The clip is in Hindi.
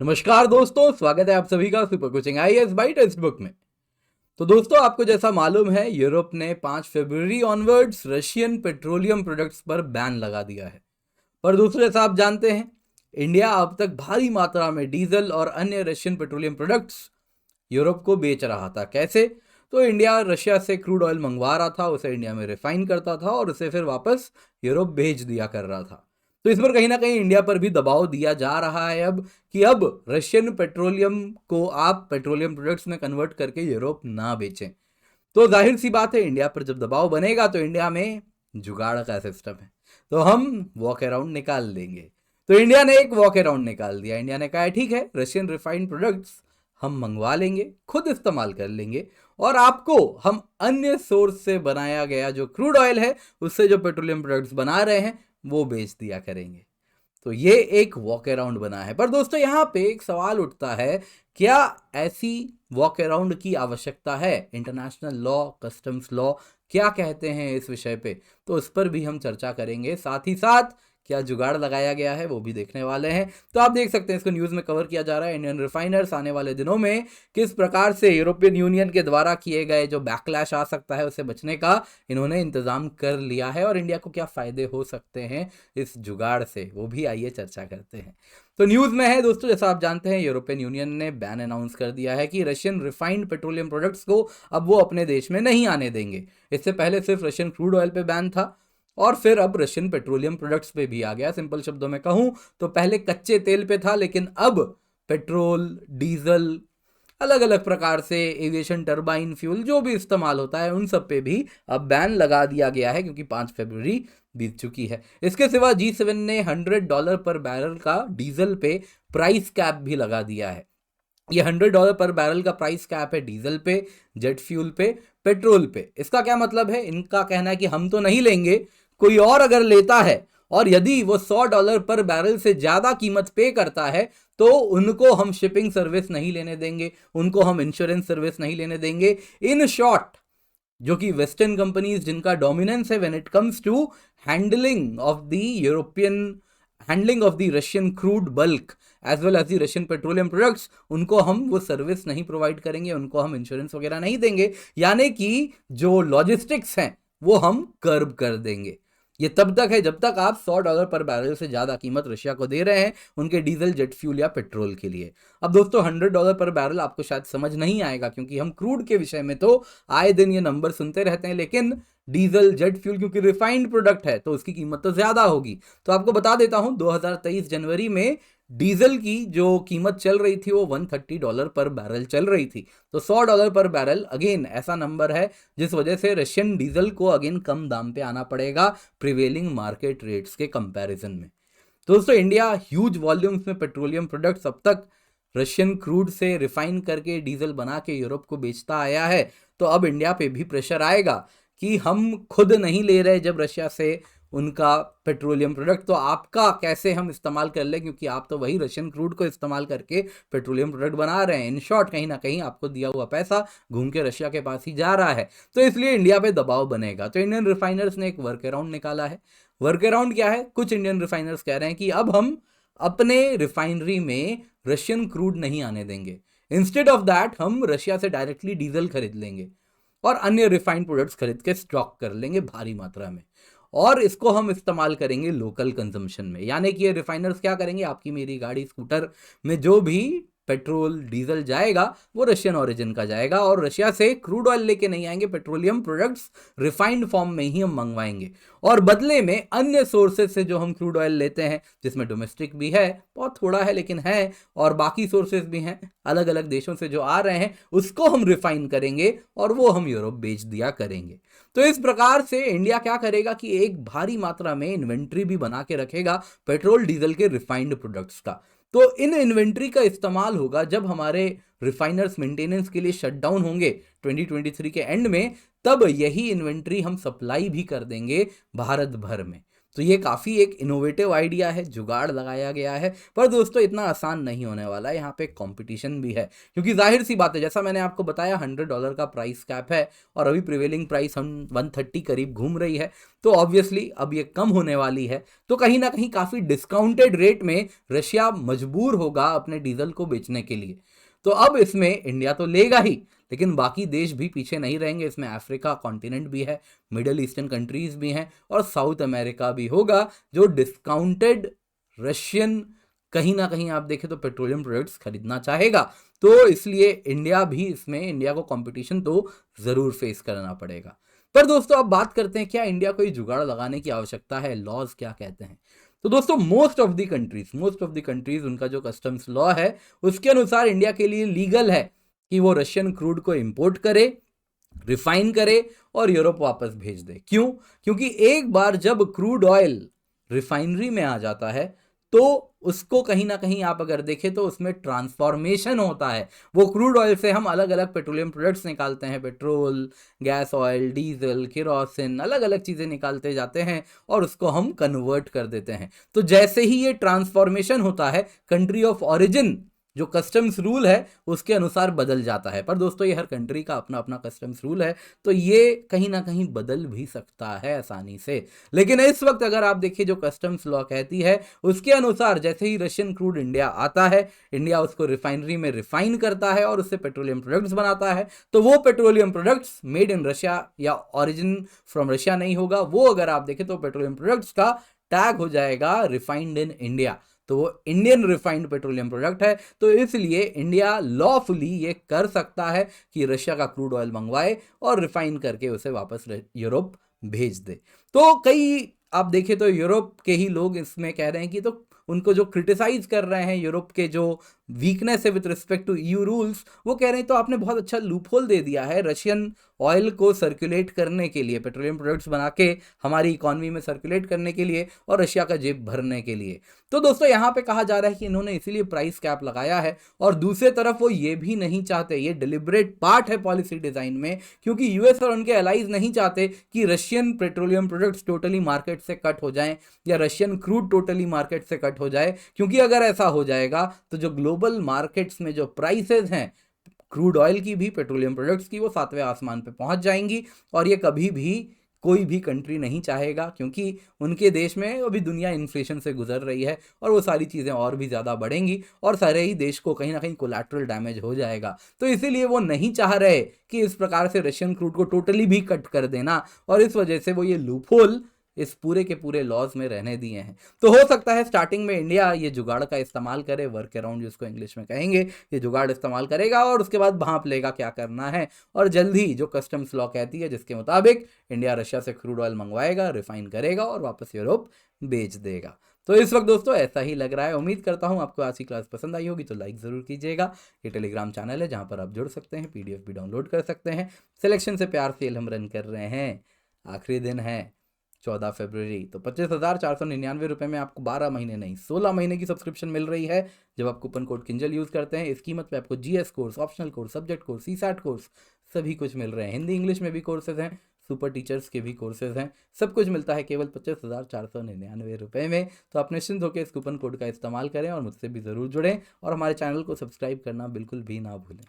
नमस्कार दोस्तों, स्वागत है आप सभी का super coaching IAS by textbook में। तो दोस्तों, आपको जैसा मालूम है, यूरोप ने 5 फरवरी ऑनवर्ड्स रशियन पेट्रोलियम प्रोडक्ट्स पर बैन लगा दिया है। पर दूसरे जैसा आप जानते हैं, इंडिया अब तक भारी मात्रा में डीजल और अन्य रशियन पेट्रोलियम प्रोडक्ट्स यूरोप को बेच रहा था। कैसे? तो इंडिया रशिया से क्रूड ऑयल मंगवा रहा था, उसे इंडिया में रिफाइन करता था और उसे फिर वापस यूरोप भेज दिया कर रहा था। तो इस पर कहीं ना कहीं इंडिया पर भी दबाव दिया जा रहा है अब कि अब रशियन पेट्रोलियम को आप पेट्रोलियम प्रोडक्ट्स में कन्वर्ट करके यूरोप ना बेचें। तो जाहिर सी बात है, इंडिया पर जब दबाव बनेगा तो इंडिया में जुगाड़ का सिस्टम है, तो हम वॉक अराउंड निकाल देंगे। तो इंडिया ने एक वॉक अराउंड निकाल दिया। इंडिया ने कहा ठीक है, रशियन रिफाइंड प्रोडक्ट्स हम मंगवा लेंगे, खुद इस्तेमाल कर लेंगे और आपको हम अन्य सोर्स से बनाया गया जो क्रूड ऑयल है, उससे जो पेट्रोलियम प्रोडक्ट्स बना रहे हैं वो बेच दिया करेंगे। तो ये एक वॉक अराउंड बना है। पर दोस्तों, यहाँ पे एक सवाल उठता है, क्या ऐसी वॉक अराउंड की आवश्यकता है? इंटरनेशनल लॉ, कस्टम्स लॉ क्या कहते हैं इस विषय पे, तो उस पर भी हम चर्चा करेंगे। साथ ही साथ क्या जुगाड़ लगाया गया है वो भी देखने वाले हैं। तो आप देख सकते हैं, इसको न्यूज़ में कवर किया जा रहा है। इंडियन रिफाइनर्स आने वाले दिनों में किस प्रकार से यूरोपियन यूनियन के द्वारा किए गए जो बैकलैश आ सकता है उससे बचने का इन्होंने इंतजाम कर लिया है, और इंडिया को क्या फ़ायदे हो सकते हैं इस जुगाड़ से, वो भी आइए चर्चा करते हैं। तो न्यूज़ में है दोस्तों, जैसा आप जानते हैं, यूरोपियन यूनियन ने बैन अनाउंस कर दिया है कि रशियन रिफाइंड पेट्रोलियम प्रोडक्ट्स को अब वो अपने देश में नहीं आने देंगे। इससे पहले सिर्फ रशियन क्रूड ऑयल पे बैन था और फिर अब रशियन पेट्रोलियम प्रोडक्ट्स पे भी आ गया। सिंपल शब्दों में कहूं तो पहले कच्चे तेल पे था, लेकिन अब पेट्रोल, डीजल, अलग अलग प्रकार से एविएशन टरबाइन फ्यूल जो भी इस्तेमाल होता है उन सब पे भी अब बैन लगा दिया गया है, क्योंकि 5 फरवरी बीत चुकी है। इसके सिवा G7 ने $100 पर बैरल का डीजल पे प्राइस कैप भी लगा दिया है। ये $100 पर बैरल का प्राइस कैप है डीजल पे, जेट फ्यूल पे, पेट्रोल पे। इसका क्या मतलब है? इनका कहना है कि हम तो नहीं लेंगे, कोई और अगर लेता है और यदि वो $100 पर बैरल से ज्यादा कीमत पे करता है तो उनको हम शिपिंग सर्विस नहीं लेने देंगे, उनको हम इंश्योरेंस सर्विस नहीं लेने देंगे। इन शॉर्ट, जो कि वेस्टर्न कंपनीज जिनका डोमिनेंस है when it comes to handling of the European handling of the Russian crude bulk as well as the Russian petroleum products, उनको हम वो सर्विस नहीं प्रोवाइड करेंगे, उनको हम इंश्योरेंस वगैरह नहीं देंगे। यानी कि जो लॉजिस्टिक्स हैं वो हम कर्ब कर देंगे। ये तब तक है जब तक आप $100 पर बैरल से ज्यादा कीमत रशिया को दे रहे हैं उनके डीजल, जेट फ्यूल या पेट्रोल के लिए। अब दोस्तों, $100 पर बैरल आपको शायद समझ नहीं आएगा, क्योंकि हम क्रूड के विषय में तो आए दिन ये नंबर सुनते रहते हैं, लेकिन डीजल, जेट फ्यूल क्योंकि रिफाइंड प्रोडक्ट है तो उसकी कीमत तो ज्यादा होगी। तो आपको बता देता हूं, 2023 जनवरी में डीजल की जो कीमत चल रही थी वो $130 पर बैरल चल रही थी। तो $100 पर बैरल अगेन ऐसा नंबर है जिस वजह से रशियन डीजल को अगेन कम दाम पे आना पड़ेगा प्रिवेलिंग मार्केट रेट्स के कंपैरिजन में। दोस्तों, इंडिया ह्यूज वॉल्यूम्स में पेट्रोलियम प्रोडक्ट्स अब तक रशियन क्रूड से रिफाइन करके डीजल बना के यूरोप को बेचता आया है। तो अब इंडिया पे भी प्रेशर आएगा कि हम खुद नहीं ले रहे जब रशिया से उनका पेट्रोलियम प्रोडक्ट, तो आपका कैसे हम इस्तेमाल कर लें, क्योंकि आप तो वही रशियन क्रूड को इस्तेमाल करके पेट्रोलियम प्रोडक्ट बना रहे हैं। इन शॉर्ट, कहीं ना कहीं आपको दिया हुआ पैसा घूम के रशिया के पास ही जा रहा है, तो इसलिए इंडिया पे दबाव बनेगा। तो इंडियन रिफाइनर्स ने एक वर्क अराउंड निकाला है। वर्क अराउंड क्या है? कुछ इंडियन रिफाइनर्स कह रहे हैं कि अब हम अपने रिफाइनरी में रशियन क्रूड नहीं आने देंगे। इंस्टेड ऑफ दैट हम रशिया से डायरेक्टली डीजल खरीद लेंगे और अन्य रिफाइंड प्रोडक्ट्स खरीद के स्टॉक कर लेंगे भारी मात्रा में, और इसको हम इस्तेमाल करेंगे लोकल कंजम्पशन में। यानी कि ये रिफाइनर्स क्या करेंगे, आपकी मेरी गाड़ी, स्कूटर में जो भी पेट्रोल, डीजल जाएगा वो रशियन ओरिजिन का जाएगा, और रशिया से क्रूड ऑयल लेके नहीं आएंगे, पेट्रोलियम प्रोडक्ट्स रिफाइंड फॉर्म में ही हम मंगवाएंगे। और बदले में अन्य सोर्सेज से जो हम क्रूड ऑयल लेते हैं, जिसमें डोमेस्टिक भी है, बहुत थोड़ा है लेकिन है, और बाकी सोर्सेज भी हैं अलग अलग देशों से जो आ रहे हैं, उसको हम रिफाइन करेंगे और वो हम यूरोप बेच दिया करेंगे। तो इस प्रकार से इंडिया क्या करेगा कि एक भारी मात्रा में इन्वेंट्री भी बना के रखेगा पेट्रोल, डीजल के रिफाइंड प्रोडक्ट्स का। तो इन इन्वेंट्री का इस्तेमाल होगा जब हमारे रिफाइनर्स मेंटेनेंस के लिए शट डाउन होंगे 2023 के एंड में, तब यही इन्वेंट्री हम सप्लाई भी कर देंगे भारत भर में। तो ये काफ़ी एक इनोवेटिव आइडिया है, जुगाड़ लगाया गया है। पर दोस्तों इतना आसान नहीं होने वाला है, यहाँ पे कंपटीशन भी है, क्योंकि जाहिर सी बात है, जैसा मैंने आपको बताया $100 का प्राइस कैप है और अभी प्रिवेलिंग प्राइस हम 130 करीब घूम रही है। तो ऑब्वियसली अब ये कम होने वाली है, तो कहीं ना कहीं काफ़ी डिस्काउंटेड रेट में रशिया मजबूर होगा अपने डीजल को बेचने के लिए। तो अब इसमें इंडिया तो लेगा ही, लेकिन बाकी देश भी पीछे नहीं रहेंगे। इसमें अफ्रीका कॉन्टिनेंट भी है, मिडल ईस्टर्न कंट्रीज भी हैं और साउथ अमेरिका भी होगा, जो डिस्काउंटेड रशियन कहीं ना कहीं आप देखें तो पेट्रोलियम प्रोडक्ट्स खरीदना चाहेगा। तो इसलिए इंडिया भी इसमें, इंडिया को कंपटीशन तो जरूर फेस करना पड़ेगा। पर दोस्तों अब बात करते हैं, क्या इंडिया को ये जुगाड़ लगाने की आवश्यकता है, लॉज क्या कहते हैं। तो दोस्तों मोस्ट ऑफ द कंट्रीज उनका जो कस्टम्स लॉ है उसके अनुसार इंडिया के लिए लीगल है कि वो रशियन क्रूड को इंपोर्ट करे, रिफाइन करे और यूरोप वापस भेज दे। क्यों? क्योंकि एक बार जब क्रूड ऑयल रिफाइनरी में आ जाता है तो उसको कहीं ना कहीं आप अगर देखें तो उसमें ट्रांसफॉर्मेशन होता है। वो क्रूड ऑयल से हम अलग अलग पेट्रोलियम प्रोडक्ट्स निकालते हैं, petrol, gas oil, diesel, kerosene, अलग अलग चीज़ें निकालते जाते हैं और उसको हम कन्वर्ट कर देते हैं। तो जैसे ही ये ट्रांसफॉर्मेशन होता है, कंट्री ऑफ ओरिजिन जो कस्टम्स रूल है उसके अनुसार बदल जाता है। पर दोस्तों ये हर कंट्री का अपना अपना कस्टम्स रूल है, तो ये कहीं ना कहीं बदल भी सकता है आसानी से। लेकिन इस वक्त अगर आप देखिए जो कस्टम्स लॉ कहती है उसके अनुसार जैसे ही रशियन क्रूड इंडिया आता है, इंडिया उसको रिफाइनरी में रिफाइन करता है और उससे पेट्रोलियम प्रोडक्ट्स बनाता है, तो वो petroleum products made in Russia या ओरिजिन फ्रॉम रशिया नहीं होगा। वो अगर आप देखें तो पेट्रोलियम प्रोडक्ट्स का टैग हो जाएगा रिफाइंड इन इंडिया, तो वो इंडियन रिफाइंड पेट्रोलियम प्रोडक्ट है। तो इसलिए इंडिया लॉफुली ये कर सकता है कि रशिया का क्रूड ऑयल मंगवाए और रिफाइन करके उसे वापस यूरोप भेज दे। तो कई आप देखें तो यूरोप के ही लोग इसमें कह रहे हैं कि, तो उनको जो क्रिटिसाइज कर रहे हैं यूरोप के जो वीकनेस है with respect to EU rules, वो कह रहे हैं तो आपने बहुत अच्छा लूपहोल दे दिया है रशियन ऑयल को सर्कुलेट करने के लिए, पेट्रोलियम प्रोडक्ट्स बना के हमारी इकोनॉमी में सर्कुलेट करने के लिए और रशिया का जेब भरने के लिए। तो दोस्तों यहाँ पे कहा जा रहा है कि इन्होंने इसीलिए प्राइस कैप लगाया है, और दूसरे तरफ वो ये भी नहीं चाहते, ये डिलिबरेट पार्ट है पॉलिसी डिजाइन में, क्योंकि यूएस और उनके एलाइज नहीं चाहते कि Russian petroleum products totally market से कट हो जाएं या रशियन क्रूड टोटली मार्केट से कट हो जाए। क्योंकि अगर ऐसा हो जाएगा तो जो ग्लोबल मार्केट्स में जो प्राइसेस हैं क्रूड ऑयल की भी, पेट्रोलियम प्रोडक्ट्स की, वो 7वें आसमान पे पहुंच जाएंगी। और ये कभी भी कोई भी कंट्री नहीं चाहेगा, क्योंकि उनके देश में अभी दुनिया इन्फ्लेशन से गुजर रही है और वो सारी चीज़ें और भी ज़्यादा बढ़ेंगी और सारे ही देश को कहीं ना कहीं कोलैटरल डैमेज हो जाएगा। तो इसीलिए वो नहीं चाह रहे कि इस प्रकार से रशियन क्रूड को टोटली भी कट कर देना, और इस वजह से वो ये लूपहोल इस पूरे के पूरे लॉज में रहने दिए हैं। तो हो सकता है स्टार्टिंग में इंडिया ये जुगाड़ का इस्तेमाल करे, वर्क अराउंड जिसको इंग्लिश में कहेंगे, ये जुगाड़ इस्तेमाल करेगा और उसके बाद भांप लेगा क्या करना है, और जल्द ही जो कस्टम्स लॉ कहती है जिसके मुताबिक इंडिया रशिया से क्रूड ऑयल मंगवाएगा, रिफाइन करेगा और वापस यूरोप बेच देगा। तो इस वक्त दोस्तों ऐसा ही लग रहा है। उम्मीद करता हूं आपको आज की क्लास पसंद आई होगी, तो लाइक ज़रूर कीजिएगा। ये टेलीग्राम चैनल है जहां पर आप जुड़ सकते हैं, PDF भी डाउनलोड कर सकते हैं। सिलेक्शन से प्यार सेल हम रन कर रहे हैं, आखिरी दिन है 14 फरवरी, तो 25,499 रुपये में आपको 12 महीने नहीं 16 महीने की सब्सक्रिप्शन मिल रही है जब आप कूपन कोड किंजल यूज़ करते हैं। इस कीमत पे आपको GS course, optional course, subject course, CSAT course सभी कुछ मिल रहे हैं। हिंदी इंग्लिश में भी कोर्सेज हैं, सुपर टीचर्स के भी कोर्सेज हैं, सब कुछ मिलता है केवल 25,499 रुपये में। तो आप निश्चिंत होकर इस कूपन कोड का इस्तेमाल करें और मुझसे भी ज़रूर जुड़ें और हमारे चैनल को सब्सक्राइब करना बिल्कुल भी ना भूलें।